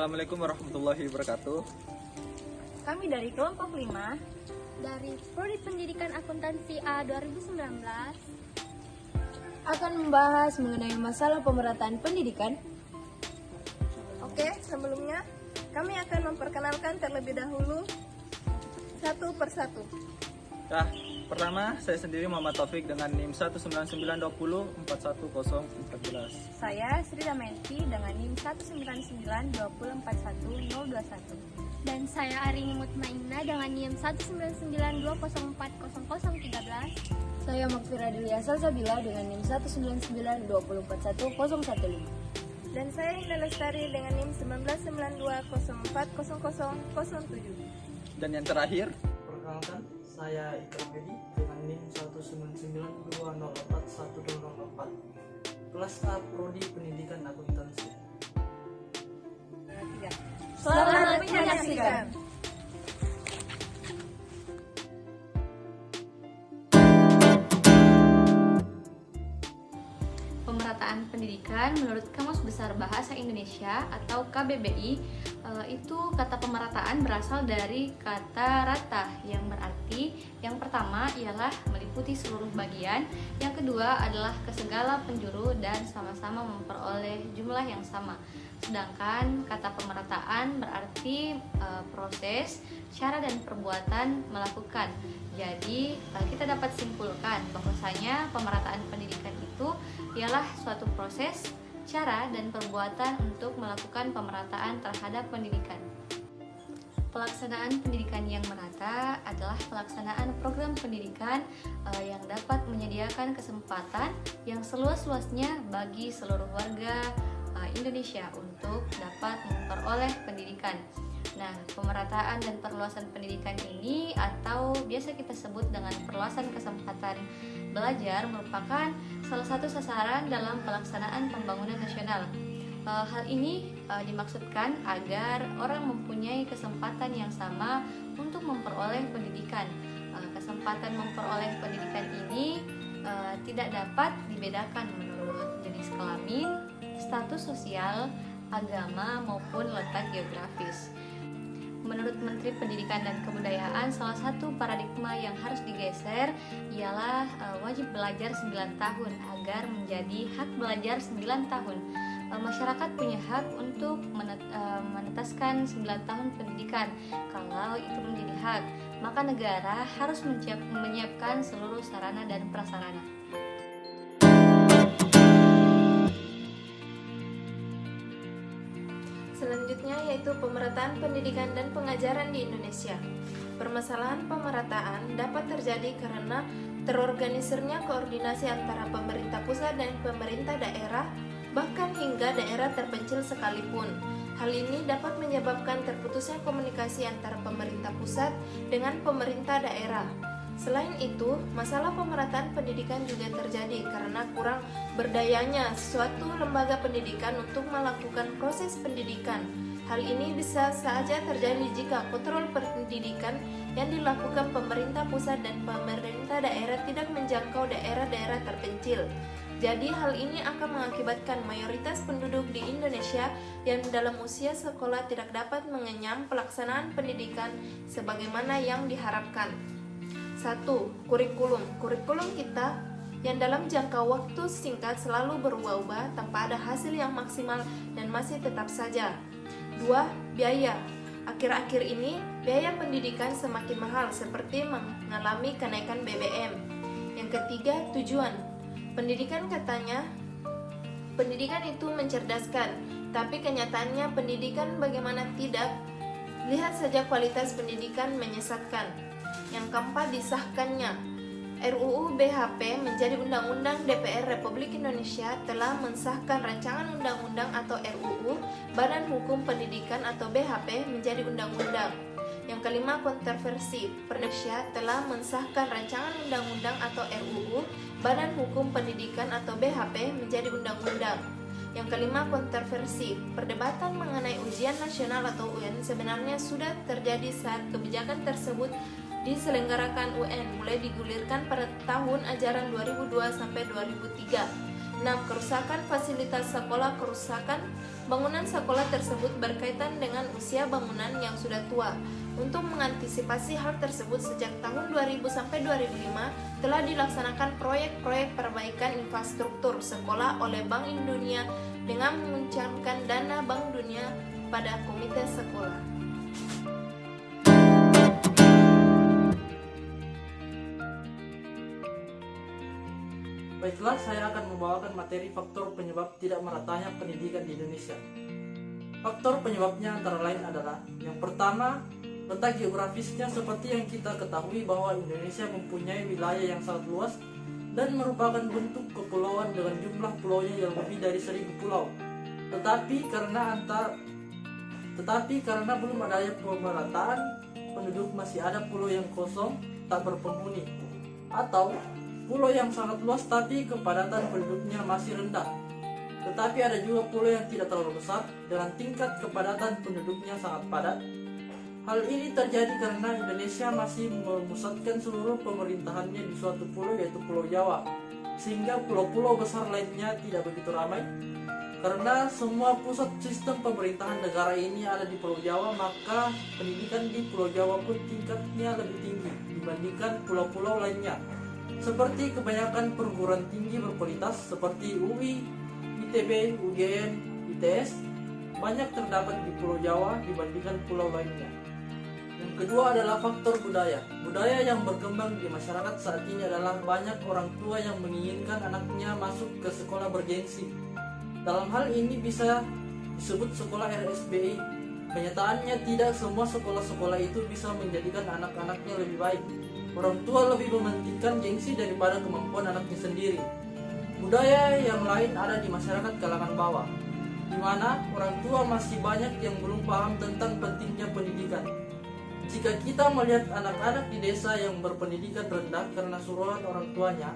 Assalamualaikum warahmatullahi wabarakatuh. Kami dari kelompok 5 dari Prodi Pendidikan Akuntansi A 2019 akan membahas mengenai masalah pemerataan pendidikan. Oke, sebelumnya kami akan memperkenalkan terlebih dahulu satu persatu. Nah, pertama saya sendiri Muhammad Taufik dengan NIM 19920411014. Saya Sri Damenti dengan NIM 19920411021. dan saya Arini Mutmainah dengan NIM 19920400013. Saya Makfira Delia Salsabila dengan NIM 19920411015. Dan saya Indah Lestari dengan NIM 1992040007. Dan yang terakhir, Perkenalkan, saya Ikram Edi dengan NIM 199204104. Kelas A Prodi Pendidikan Akuntansi. Selamat menyaksikan. Pemerataan pendidikan menurut Kamus Besar Bahasa Indonesia atau KBBI itu kata pemerataan berasal dari kata rata yang berarti yang pertama ialah meliputi seluruh bagian, yang kedua adalah ke segala penjuru dan sama-sama memperoleh jumlah yang sama. Sedangkan kata pemerataan berarti proses, cara dan perbuatan melakukan. Jadi kita dapat simpulkan bahwasanya pemerataan pendidikan itu ialah suatu proses, cara dan perbuatan untuk melakukan pemerataan terhadap pendidikan. Pelaksanaan pendidikan yang merata adalah pelaksanaan program pendidikan yang dapat menyediakan kesempatan yang seluas-luasnya bagi seluruh warga Indonesia untuk dapat memperoleh pendidikan. Nah, pemerataan dan perluasan pendidikan ini atau biasa kita sebut dengan perluasan kesempatan belajar merupakan salah satu sasaran dalam pelaksanaan pembangunan nasional. Hal ini dimaksudkan agar orang mempunyai kesempatan yang sama untuk memperoleh pendidikan. Kesempatan memperoleh pendidikan ini tidak dapat dibedakan menurut jenis kelamin, status sosial, agama maupun letak geografis. Menurut Menteri Pendidikan dan Kebudayaan, salah satu paradigma yang harus digeser ialah wajib belajar 9 tahun agar menjadi hak belajar 9 tahun. Masyarakat punya hak untuk menetaskan 9 tahun pendidikan. Kalau itu menjadi hak, maka negara harus menyiapkan seluruh sarana dan prasarana. Selanjutnya yaitu pemerataan pendidikan dan pengajaran di Indonesia. Permasalahan pemerataan dapat terjadi karena terorganisirnya koordinasi antara pemerintah pusat dan pemerintah daerah, bahkan hingga daerah terpencil sekalipun. Hal ini dapat menyebabkan terputusnya komunikasi antara pemerintah pusat dengan pemerintah daerah. Selain itu, masalah pemerataan pendidikan juga terjadi karena kurang berdayanya suatu lembaga pendidikan untuk melakukan proses pendidikan. Hal ini bisa saja terjadi jika kontrol pendidikan yang dilakukan pemerintah pusat dan pemerintah daerah tidak menjangkau daerah-daerah terpencil. Jadi hal ini akan mengakibatkan mayoritas penduduk di Indonesia yang dalam usia sekolah tidak dapat mengenyam pelaksanaan pendidikan sebagaimana yang diharapkan. 1. Kurikulum. Kurikulum kita yang dalam jangka waktu singkat selalu berubah-ubah tanpa ada hasil yang maksimal dan masih tetap saja. 2. Biaya. Akhir-akhir ini biaya pendidikan semakin mahal seperti mengalami kenaikan BBM. Yang ketiga, tujuan. Pendidikan katanya pendidikan itu mencerdaskan, tapi kenyataannya pendidikan bagaimana tidak? Lihat saja kualitas pendidikan menyesatkan. Yang keempat, disahkannya. RUU BHP menjadi Undang-Undang DPR Republik Indonesia telah mensahkan rancangan undang-undang atau RUU Badan Hukum Pendidikan atau BHP menjadi undang-undang. Yang kelima, kontroversi. Indonesia telah mensahkan rancangan undang-undang atau RUU Badan Hukum Pendidikan atau BHP menjadi undang-undang. Yang kelima, kontroversi. Perdebatan mengenai ujian nasional atau UN sebenarnya sudah terjadi saat kebijakan tersebut diselenggarakan UN mulai digulirkan pada tahun ajaran 2002 sampai 2003. 6. Kerusakan fasilitas sekolah. Kerusakan bangunan sekolah tersebut berkaitan dengan usia bangunan yang sudah tua. Untuk mengantisipasi hal tersebut, sejak tahun 2000 sampai 2005 telah dilaksanakan proyek-proyek perbaikan infrastruktur sekolah oleh Bank Dunia dengan menguncurkan dana Bank Dunia pada komite sekolah. Baiklah, saya akan membawakan materi faktor penyebab tidak meratanya pendidikan di Indonesia. Faktor penyebabnya antara lain adalah: yang pertama, letak geografisnya. Seperti yang kita ketahui bahwa Indonesia mempunyai wilayah yang sangat luas dan merupakan bentuk kepulauan dengan jumlah pulaunya yang lebih dari 1000 pulau. Tetapi karena belum adanya pemerataan penduduk, masih ada pulau yang kosong tak berpenghuni, atau pulau yang sangat luas tapi kepadatan penduduknya masih rendah. Tetapi ada juga pulau yang tidak terlalu besar dengan tingkat kepadatan penduduknya sangat padat. Hal ini terjadi karena Indonesia masih memusatkan seluruh pemerintahannya di suatu pulau, yaitu Pulau Jawa, sehingga pulau-pulau besar lainnya tidak begitu ramai. Karena semua pusat sistem pemerintahan negara ini ada di Pulau Jawa, maka pendidikan di Pulau Jawa pun tingkatnya lebih tinggi dibandingkan pulau-pulau lainnya. Seperti kebanyakan perguruan tinggi berkualitas seperti UI, ITB, UGM, ITS banyak terdapat di Pulau Jawa dibandingkan pulau lainnya. Yang kedua adalah faktor budaya. Budaya yang berkembang di masyarakat saat ini adalah banyak orang tua yang menginginkan anaknya masuk ke sekolah bergengsi. Dalam hal ini bisa disebut sekolah RSBI. Kenyataannya tidak semua sekolah-sekolah itu bisa menjadikan anak-anaknya lebih baik. Orang tua lebih mementingkan gengsi daripada kemampuan anaknya sendiri. Budaya yang lain ada di masyarakat kalangan bawah, di mana orang tua masih banyak yang belum paham tentang pentingnya pendidikan. Jika kita melihat anak-anak di desa yang berpendidikan rendah karena suruhan orang tuanya,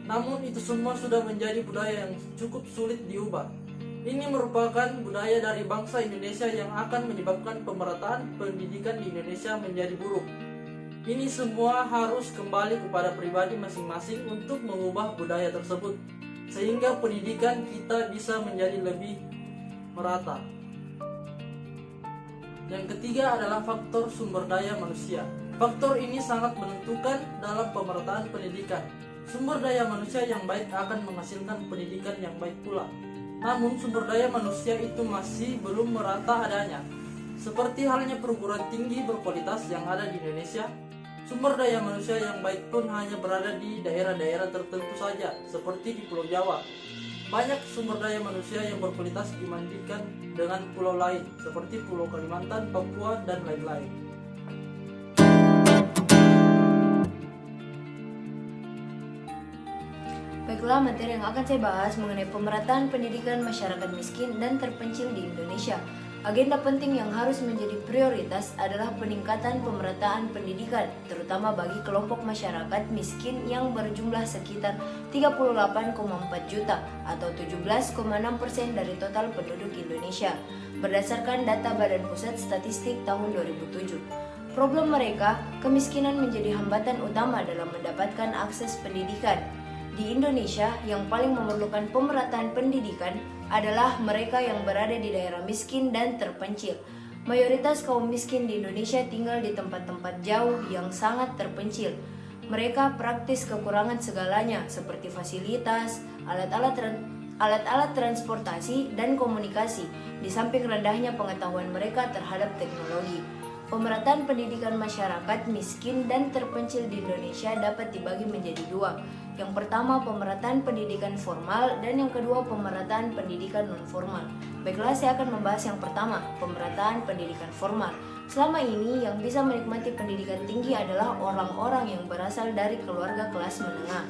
namun itu semua sudah menjadi budaya yang cukup sulit diubah. Ini merupakan budaya dari bangsa Indonesia yang akan menyebabkan pemerataan pendidikan di Indonesia menjadi buruk. Ini semua harus kembali kepada pribadi masing-masing untuk mengubah budaya tersebut, sehingga pendidikan kita bisa menjadi lebih merata. Yang ketiga adalah faktor sumber daya manusia. Faktor ini sangat menentukan dalam pemerataan pendidikan. Sumber daya manusia yang baik akan menghasilkan pendidikan yang baik pula. Namun sumber daya manusia itu masih belum merata adanya. Seperti halnya perguruan tinggi berkualitas yang ada di Indonesia, sumber daya manusia yang baik pun hanya berada di daerah-daerah tertentu saja, seperti di Pulau Jawa. Banyak sumber daya manusia yang berkualitas dibandingkan dengan pulau lain, seperti Pulau Kalimantan, Papua, dan lain-lain. Baiklah, materi yang akan saya bahas mengenai pemerataan pendidikan masyarakat miskin dan terpencil di Indonesia. Agenda penting yang harus menjadi prioritas adalah peningkatan pemerataan pendidikan, terutama bagi kelompok masyarakat miskin yang berjumlah sekitar 38,4 juta atau 17,6% dari total penduduk Indonesia, berdasarkan data Badan Pusat Statistik tahun 2007. Problem mereka, kemiskinan menjadi hambatan utama dalam mendapatkan akses pendidikan. Di Indonesia, yang paling memerlukan pemerataan pendidikan adalah mereka yang berada di daerah miskin dan terpencil. Mayoritas kaum miskin di Indonesia tinggal di tempat-tempat jauh yang sangat terpencil. Mereka praktis kekurangan segalanya seperti fasilitas, alat-alat transportasi, dan komunikasi, di samping rendahnya pengetahuan mereka terhadap teknologi. Pemerataan pendidikan masyarakat miskin dan terpencil di Indonesia dapat dibagi menjadi dua. Yang pertama, pemerataan pendidikan formal, dan yang kedua, pemerataan pendidikan non-formal. Baiklah, saya akan membahas yang pertama, pemerataan pendidikan formal. Selama ini, yang bisa menikmati pendidikan tinggi adalah orang-orang yang berasal dari keluarga kelas menengah.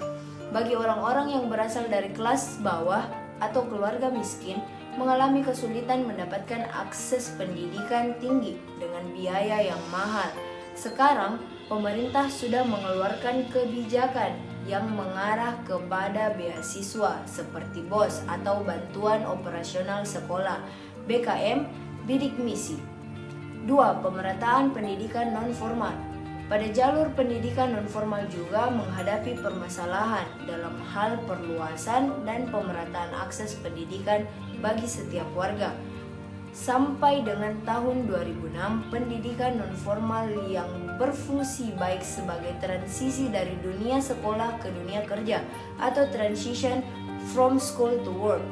Bagi orang-orang yang berasal dari kelas bawah atau keluarga miskin, mengalami kesulitan mendapatkan akses pendidikan tinggi dengan biaya yang mahal. Sekarang, pemerintah sudah mengeluarkan kebijakan yang mengarah kepada beasiswa seperti BOS atau Bantuan Operasional Sekolah, BKM, Bidik Misi. 2. Pemerataan pendidikan non-formal. Pada jalur pendidikan nonformal juga menghadapi permasalahan dalam hal perluasan dan pemerataan akses pendidikan bagi setiap warga. Sampai dengan tahun 2006, pendidikan nonformal yang berfungsi baik sebagai transisi dari dunia sekolah ke dunia kerja atau transition from school to work,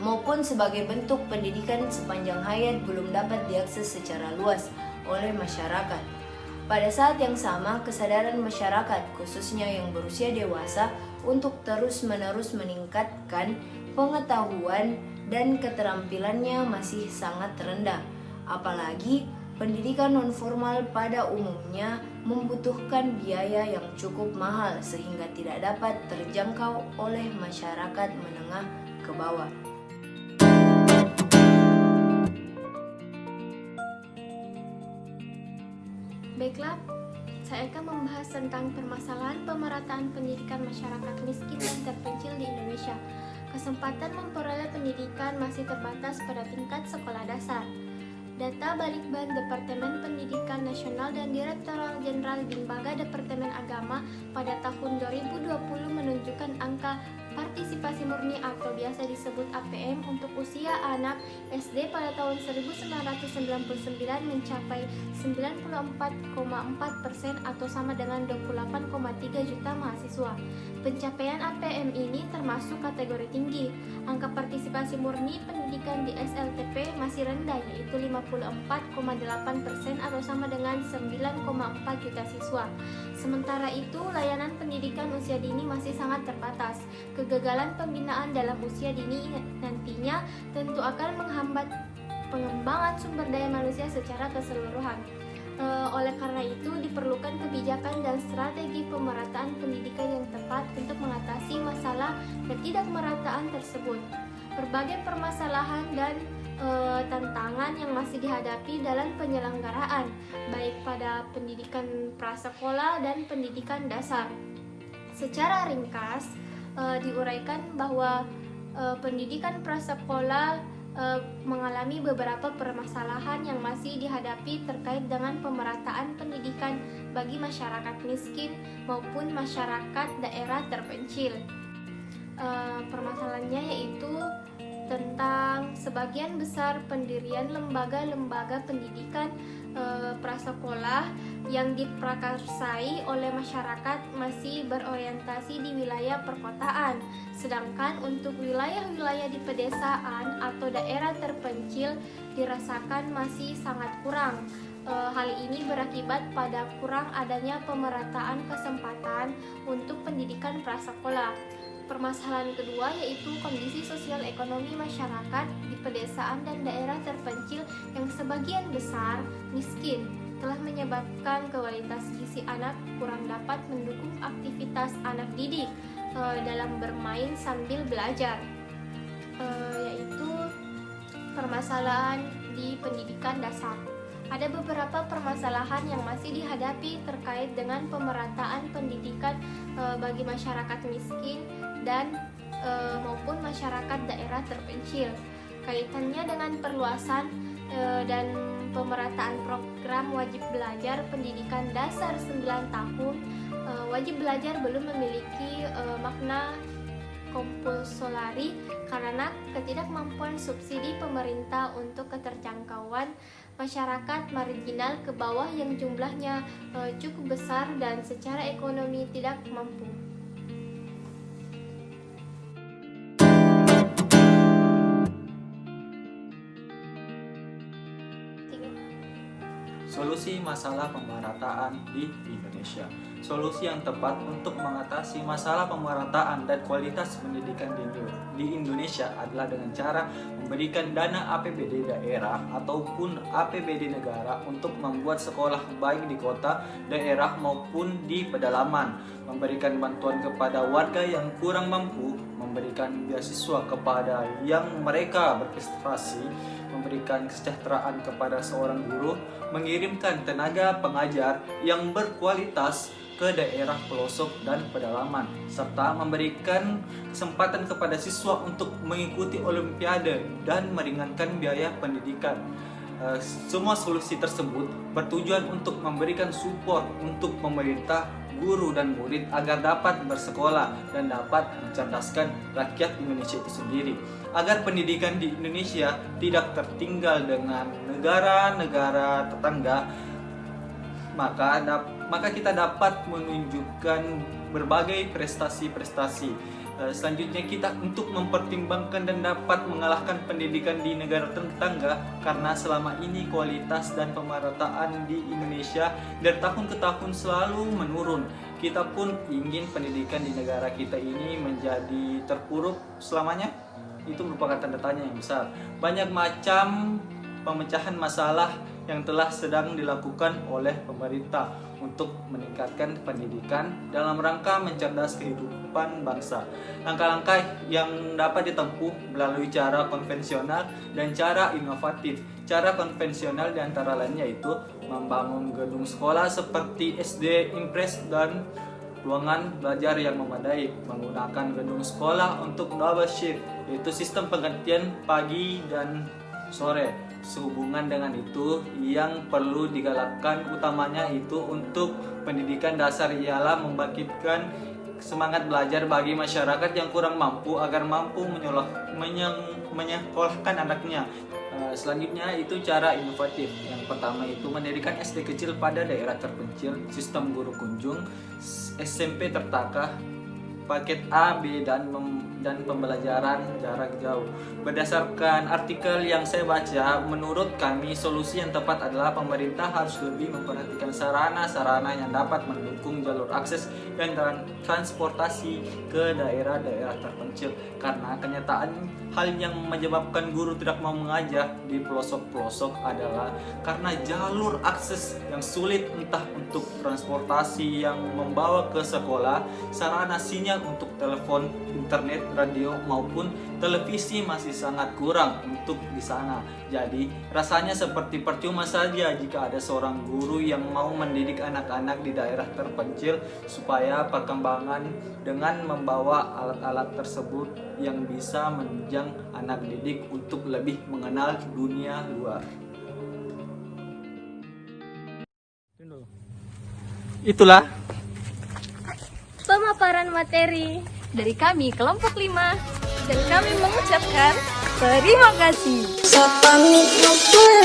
maupun sebagai bentuk pendidikan sepanjang hayat belum dapat diakses secara luas oleh masyarakat. Pada saat yang sama, kesadaran masyarakat, khususnya yang berusia dewasa, untuk terus-menerus meningkatkan pengetahuan dan keterampilannya masih sangat rendah. Apalagi pendidikan nonformal pada umumnya membutuhkan biaya yang cukup mahal sehingga tidak dapat terjangkau oleh masyarakat menengah ke bawah. Baiklah, saya akan membahas tentang permasalahan pemerataan pendidikan masyarakat miskin dan terpencil di Indonesia. Kesempatan memperoleh pendidikan masih terbatas pada tingkat sekolah dasar. Data Balitbang Departemen Pendidikan Nasional dan Direktorat Jenderal Lembaga Departemen Agama pada tahun 2020 menunjukkan angka partisipasi murni atau biasa disebut APM untuk usia anak SD pada tahun 1999 mencapai 94,4% atau sama dengan 28,3 juta mahasiswa. Pencapaian APM ini termasuk kategori tinggi. Angka partisipasi murni pendidikan di SLTP masih rendah, yaitu 54,8% atau sama dengan 9,4 juta siswa. Sementara itu, layanan pendidikan usia dini masih sangat terbatas. Kegagalan pembinaan dalam usia dini nantinya tentu akan menghambat pengembangan sumber daya manusia secara keseluruhan. Oleh karena itu, diperlukan kebijakan dan strategi pemerataan pendidikan yang tepat untuk mengatasi masalah ketidakmerataan tersebut. Berbagai permasalahan dan tantangan yang masih dihadapi dalam penyelenggaraan, baik pada pendidikan prasekolah dan pendidikan dasar. Secara ringkas, diuraikan bahwa pendidikan prasekolah mengalami beberapa permasalahan yang masih dihadapi terkait dengan pemerataan pendidikan bagi masyarakat miskin maupun masyarakat daerah terpencil. Permasalahannya yaitu tentang sebagian besar pendirian lembaga-lembaga pendidikan prasekolah yang diprakarsai oleh masyarakat masih berorientasi di wilayah perkotaan, sedangkan untuk wilayah-wilayah di pedesaan atau daerah terpencil dirasakan masih sangat kurang. Hal ini berakibat pada kurang adanya pemerataan kesempatan untuk pendidikan prasekolah. Permasalahan kedua yaitu kondisi sosial ekonomi masyarakat di pedesaan dan daerah terpencil yang sebagian besar miskin telah menyebabkan kualitas gizi anak kurang dapat mendukung aktivitas anak didik dalam bermain sambil belajar, yaitu permasalahan di pendidikan dasar. Ada beberapa permasalahan yang masih dihadapi terkait dengan pemerataan pendidikan bagi masyarakat miskin dan maupun masyarakat daerah terpencil. Kaitannya dengan perluasan dan pemerataan program wajib belajar pendidikan dasar 9 tahun. Wajib belajar belum memiliki makna kompulsori karena ketidakmampuan subsidi pemerintah untuk keterjangkauan masyarakat marginal ke bawah yang jumlahnya cukup besar dan secara ekonomi tidak mampu. Solusi masalah pemerataan di Indonesia. Solusi yang tepat untuk mengatasi masalah pemerataan dan kualitas pendidikan di Indonesia adalah dengan cara memberikan dana APBD daerah ataupun APBD negara untuk membuat sekolah baik di kota, daerah maupun di pedalaman, memberikan bantuan kepada warga yang kurang mampu, memberikan beasiswa kepada yang mereka berprestasi, memberikan kesejahteraan kepada seorang guru, mengirimkan tenaga pengajar yang berkualitas ke daerah pelosok dan pedalaman, serta memberikan kesempatan kepada siswa untuk mengikuti olimpiade dan meringankan biaya pendidikan. Semua solusi tersebut bertujuan untuk memberikan support untuk pemerintah, guru dan murid agar dapat bersekolah dan dapat mencerdaskan rakyat Indonesia itu sendiri, agar pendidikan di Indonesia tidak tertinggal dengan negara-negara tetangga. Maka kita dapat menunjukkan berbagai prestasi-prestasi. Selanjutnya kita untuk mempertimbangkan dan dapat mengalahkan pendidikan di negara tetangga, karena selama ini kualitas dan pemerataan di Indonesia dari tahun ke tahun selalu menurun. Kita pun ingin pendidikan di negara kita ini menjadi terpuruk selamanya. Itu merupakan tanda tanya yang besar. Banyak macam pemecahan masalah yang telah sedang dilakukan oleh pemerintah untuk meningkatkan pendidikan dalam rangka mencerdas kehidupan bangsa. Langkah-langkah yang dapat ditempuh melalui cara konvensional dan cara inovatif. Cara konvensional diantara lainnya yaitu membangun gedung sekolah seperti SD Impres dan ruangan belajar yang memadai, menggunakan gedung sekolah untuk double shift, yaitu sistem penggantian pagi dan sore. Sehubungan dengan itu, yang perlu digalakkan utamanya itu untuk pendidikan dasar ialah membangkitkan semangat belajar bagi masyarakat yang kurang mampu agar mampu menyekolahkan anaknya. Selanjutnya itu cara inovatif. Yang pertama itu mendirikan SD kecil pada daerah terpencil, sistem guru kunjung, SMP tertata, paket A, B, dan pembelajaran jarak jauh. Berdasarkan artikel yang saya baca, menurut kami solusi yang tepat adalah pemerintah harus lebih memperhatikan sarana-sarana yang dapat mendukung jalur akses dan transportasi ke daerah-daerah terpencil. Karena kenyataan hal yang menyebabkan guru tidak mau mengajar di pelosok-pelosok adalah karena jalur akses yang sulit, entah untuk transportasi yang membawa ke sekolah, sarana sinyal untuk telepon, internet, radio maupun televisi masih sangat kurang untuk di sana. Jadi rasanya seperti percuma saja jika ada seorang guru yang mau mendidik anak-anak di daerah terpencil supaya perkembangan dengan membawa alat-alat tersebut yang bisa menunjang anak didik untuk lebih mengenal dunia luar. Itulah Pemaparan materi Dari kami kelompok 5. dan kami mengucapkan terima kasih. So pamit na pula.